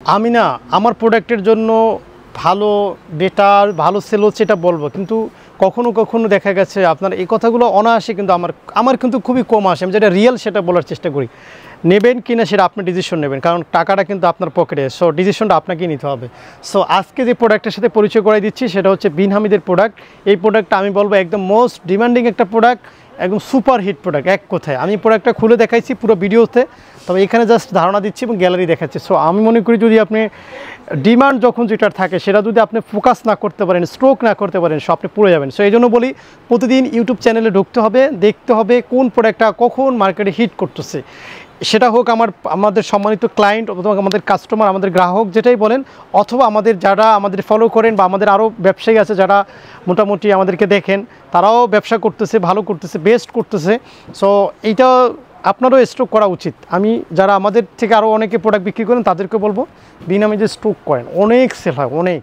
আমি না আমার প্রোডাক্টের জন্য ভালো বেটার ভালো সেল হচ্ছে এটা বলবো, কিন্তু কখনো কখনো দেখা গেছে আপনার এই কথাগুলো অনায়াসে কিন্তু আমার কিন্তু খুবই কম আসে। আমি যেটা রিয়েল সেটা বলার চেষ্টা করি। নেবেন কি না সেটা আপনি ডিসিশন নেবেন, কারণ টাকাটা কিন্তু আপনার পকেটে। সো ডিসিশনটা আপনাকেই নিতে হবে। সো আজকে যে প্রোডাক্টের সাথে পরিচয় করাই দিচ্ছি সেটা হচ্ছে বিন হামিদের প্রোডাক্ট। এই প্রোডাক্টটা আমি বলবো একদম মোস্ট ডিমান্ডিং একটা প্রোডাক্ট, একদম সুপার হিট প্রোডাক্ট এক কথায়। আমি প্রোডাক্টটা খুলে দেখাইছি পুরো ভিডিওতে, তবে এখানে জাস্ট ধারণা দিচ্ছি এবং গ্যালারি দেখাচ্ছি। সো আমি মনে করি যদি আপনি ডিমান্ড যখন যেটা থাকে সেটা যদি আপনি ফোকাস না করতে পারেন, স্ট্রোক না করতে পারেন, সো আপনি পড়ে যাবেন। সো এই জন্য বলি প্রতিদিন ইউটিউব চ্যানেলে ঢুকতে হবে, দেখতে হবে কোন প্রোডাক্টটা কখন মার্কেটে হিট করতেছে। সেটা হোক আমাদের সম্মানিত ক্লায়েন্ট অথবা আমাদের কাস্টমার, আমাদের গ্রাহক যেটাই বলেন, অথবা আমাদের যারা আমাদের ফলো করেন বা আমাদের আরও ব্যবসায়ী আছে যারা মোটামুটি আমাদেরকে দেখেন, তারাও ব্যবসা করতেছে, ভালো করতেছে, বেস্ট করতেছে। সো এইটা আপনারও স্টক করা উচিত। আমি যারা আমাদের থেকে আরও অনেকে প্রোডাক্ট বিক্রি করেন তাদেরকে বলবো বিন হামিদে স্টক করেন, অনেক সেল হয় অনেক।